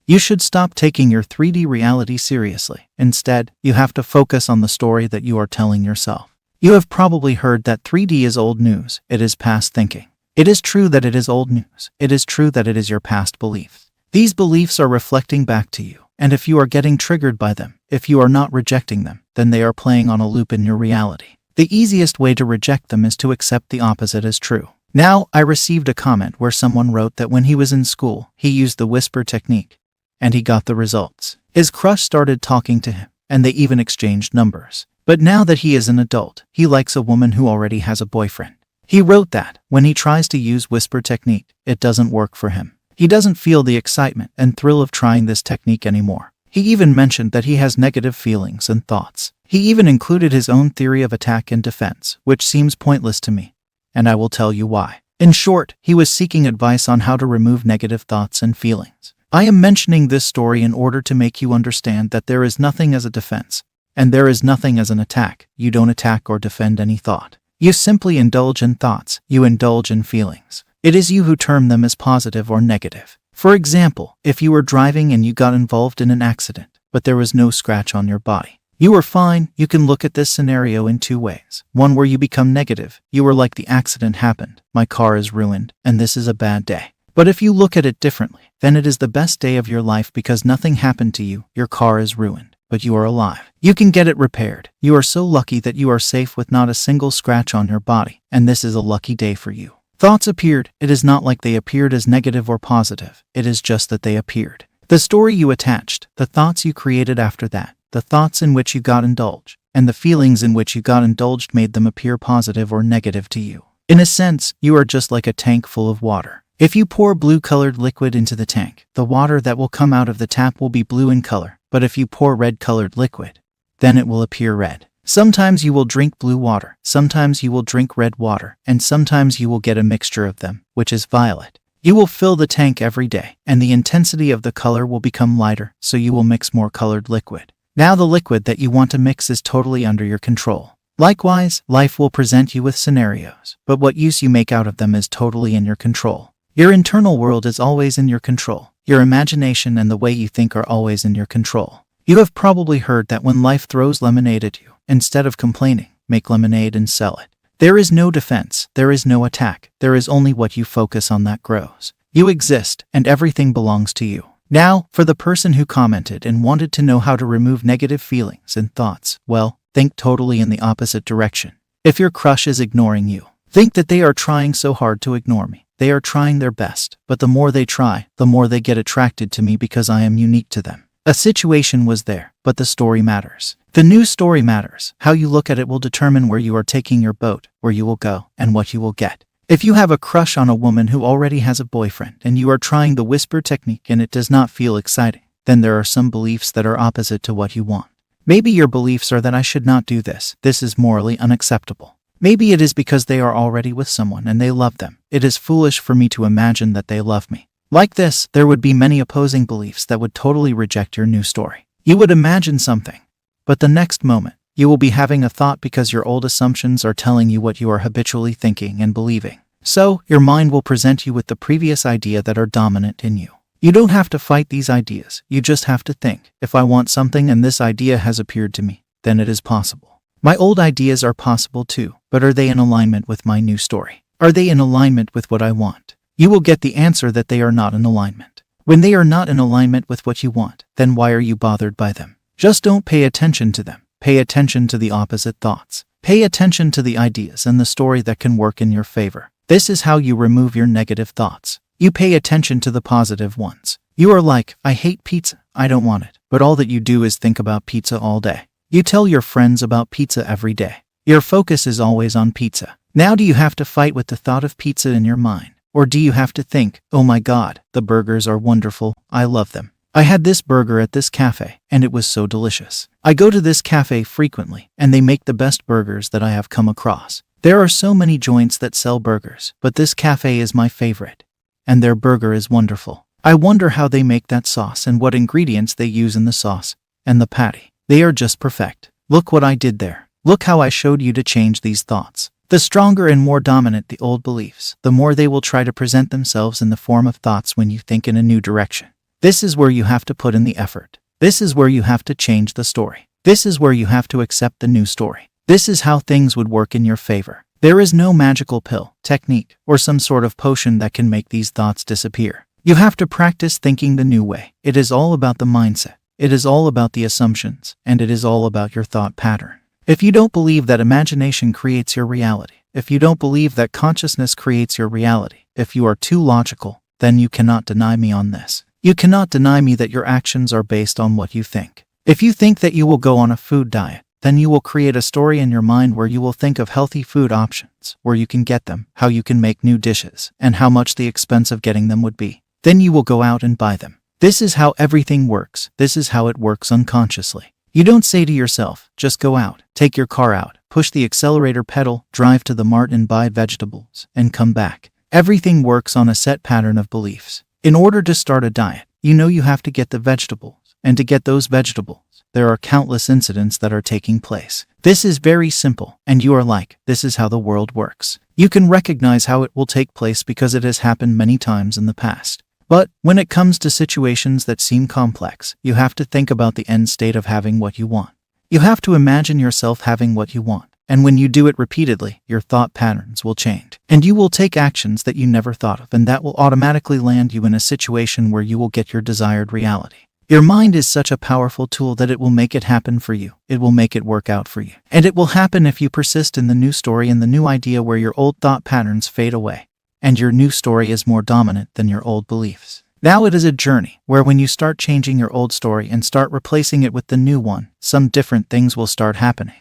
You should stop taking your 3D reality seriously. Instead, you have to focus on the story that you are telling yourself. You have probably heard that 3D is old news. It is past thinking. It is true that it is old news. It is true that it is your past beliefs. These beliefs are reflecting back to you, and if you are getting triggered by them, if you are not rejecting them, then they are playing on a loop in your reality. The easiest way to reject them is to accept the opposite as true. Now, I received a comment where someone wrote that when he was in school, he used the whisper technique, and he got the results. His crush started talking to him, and they even exchanged numbers. But now that he is an adult, he likes a woman who already has a boyfriend. He wrote that, when he tries to use whisper technique, it doesn't work for him. He doesn't feel the excitement and thrill of trying this technique anymore. He even mentioned that he has negative feelings and thoughts. He even included his own theory of attack and defense, which seems pointless to me, and I will tell you why. In short, he was seeking advice on how to remove negative thoughts and feelings. I am mentioning this story in order to make you understand that there is nothing as a defense, and there is nothing as an attack. You don't attack or defend any thought. You simply indulge in thoughts. You indulge in feelings. It is you who term them as positive or negative. For example, if you were driving and you got involved in an accident, but there was no scratch on your body, you were fine. You can look at this scenario in two ways. One where you become negative. You were like, the accident happened, my car is ruined, and this is a bad day. But if you look at it differently, then it is the best day of your life because nothing happened to you. Your car is ruined, but you are alive. You can get it repaired. You are so lucky that you are safe with not a single scratch on your body, and this is a lucky day for you. Thoughts appeared. It is not like they appeared as negative or positive. It is just that they appeared. The story you attached, the thoughts you created after that, the thoughts in which you got indulged, and the feelings in which you got indulged made them appear positive or negative to you. In a sense, you are just like a tank full of water. If you pour blue-colored liquid into the tank, the water that will come out of the tap will be blue in color. But if you pour red-colored liquid, then it will appear red. Sometimes you will drink blue water, sometimes you will drink red water, and sometimes you will get a mixture of them, which is violet. You will fill the tank every day, and the intensity of the color will become lighter, so you will mix more colored liquid. Now the liquid that you want to mix is totally under your control. Likewise, life will present you with scenarios, but what use you make out of them is totally in your control. Your internal world is always in your control. Your imagination and the way you think are always in your control. You have probably heard that when life throws lemonade at you, instead of complaining, make lemonade and sell it. There is no defense, there is no attack, there is only what you focus on that grows. You exist, and everything belongs to you. Now, for the person who commented and wanted to know how to remove negative feelings and thoughts, well, think totally in the opposite direction. If your crush is ignoring you, think that they are trying so hard to ignore me. They are trying their best, but the more they try, the more they get attracted to me because I am unique to them. A situation was there, but the story matters. The new story matters. How you look at it will determine where you are taking your boat, where you will go, and what you will get. If you have a crush on a woman who already has a boyfriend and you are trying the whisper technique and it does not feel exciting, then there are some beliefs that are opposite to what you want. Maybe your beliefs are that I should not do this. This is morally unacceptable. Maybe it is because they are already with someone and they love them. It is foolish for me to imagine that they love me. Like this, there would be many opposing beliefs that would totally reject your new story. You would imagine something, but the next moment, you will be having a thought because your old assumptions are telling you what you are habitually thinking and believing. So, your mind will present you with the previous idea that are dominant in you. You don't have to fight these ideas. You just have to think, if I want something and this idea has appeared to me, then it is possible. My old ideas are possible too, but are they in alignment with my new story? Are they in alignment with what I want? You will get the answer that they are not in alignment. When they are not in alignment with what you want, then why are you bothered by them? Just don't pay attention to them. Pay attention to the opposite thoughts. Pay attention to the ideas and the story that can work in your favor. This is how you remove your negative thoughts. You pay attention to the positive ones. You are like, I hate pizza, I don't want it. But all that you do is think about pizza all day. You tell your friends about pizza every day. Your focus is always on pizza. Now do you have to fight with the thought of pizza in your mind? Or do you have to think, oh my God, the burgers are wonderful, I love them. I had this burger at this cafe, and it was so delicious. I go to this cafe frequently, and they make the best burgers that I have come across. There are so many joints that sell burgers, but this cafe is my favorite. And their burger is wonderful. I wonder how they make that sauce and what ingredients they use in the sauce. And the patty. They are just perfect. Look what I did there. Look how I showed you to change these thoughts. The stronger and more dominant the old beliefs, the more they will try to present themselves in the form of thoughts when you think in a new direction. This is where you have to put in the effort. This is where you have to change the story. This is where you have to accept the new story. This is how things would work in your favor. There is no magical pill, technique, or some sort of potion that can make these thoughts disappear. You have to practice thinking the new way. It is all about the mindset. It is all about the assumptions, and it is all about your thought pattern. If you don't believe that imagination creates your reality, if you don't believe that consciousness creates your reality, if you are too logical, then you cannot deny me on this. You cannot deny me that your actions are based on what you think. If you think that you will go on a food diet, then you will create a story in your mind where you will think of healthy food options, where you can get them, how you can make new dishes, and how much the expense of getting them would be. Then you will go out and buy them. This is how everything works. This is how it works unconsciously. You don't say to yourself, just go out, take your car out, push the accelerator pedal, drive to the mart and buy vegetables, and come back. Everything works on a set pattern of beliefs. In order to start a diet, you know you have to get the vegetables. And to get those vegetables, there are countless incidents that are taking place. This is very simple, and you are like, this is how the world works. You can recognize how it will take place because it has happened many times in the past. But when it comes to situations that seem complex, you have to think about the end state of having what you want. You have to imagine yourself having what you want. And when you do it repeatedly, your thought patterns will change. And you will take actions that you never thought of, and that will automatically land you in a situation where you will get your desired reality. Your mind is such a powerful tool that it will make it happen for you. It will make it work out for you. And it will happen if you persist in the new story and the new idea where your old thought patterns fade away. And your new story is more dominant than your old beliefs. Now it is a journey where when you start changing your old story and start replacing it with the new one, some different things will start happening.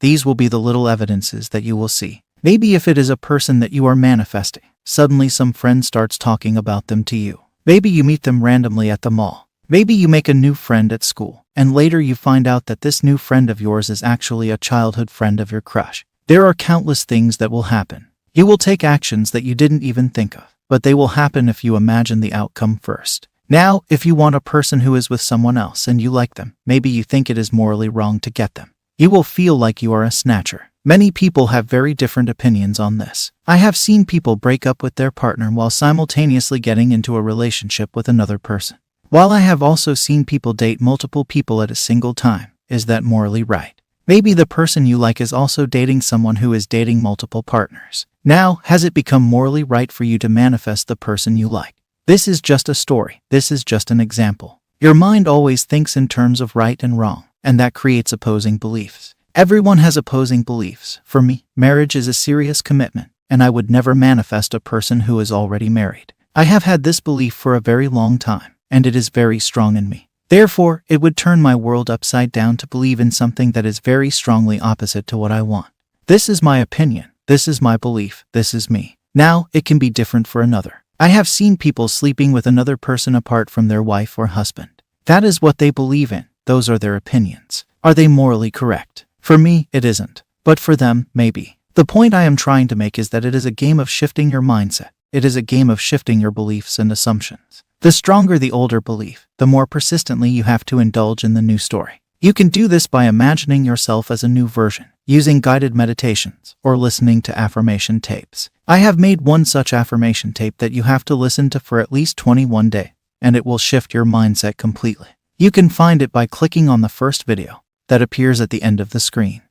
These will be the little evidences that you will see. Maybe if it is a person that you are manifesting, suddenly some friend starts talking about them to you. Maybe you meet them randomly at the mall. Maybe you make a new friend at school, and later you find out that this new friend of yours is actually a childhood friend of your crush. There are countless things that will happen. You will take actions that you didn't even think of, but they will happen if you imagine the outcome first. Now, if you want a person who is with someone else and you like them, maybe you think it is morally wrong to get them. You will feel like you are a snatcher. Many people have very different opinions on this. I have seen people break up with their partner while simultaneously getting into a relationship with another person. While I have also seen people date multiple people at a single time. Is that morally right? Maybe the person you like is also dating someone who is dating multiple partners. Now, has it become morally right for you to manifest the person you like? This is just a story. This is just an example. Your mind always thinks in terms of right and wrong, and that creates opposing beliefs. Everyone has opposing beliefs. For me, marriage is a serious commitment, and I would never manifest a person who is already married. I have had this belief for a very long time, and it is very strong in me. Therefore, it would turn my world upside down to believe in something that is very strongly opposite to what I want. This is my opinion. This is my belief. This is me. Now, it can be different for another. I have seen people sleeping with another person apart from their wife or husband. That is what they believe in. Those are their opinions. Are they morally correct? For me, it isn't. But for them, maybe. The point I am trying to make is that it is a game of shifting your mindset. It is a game of shifting your beliefs and assumptions. The stronger the older belief, the more persistently you have to indulge in the new story. You can do this by imagining yourself as a new version, using guided meditations, or listening to affirmation tapes. I have made one such affirmation tape that you have to listen to for at least 21 days, and it will shift your mindset completely. You can find it by clicking on the first video that appears at the end of the screen.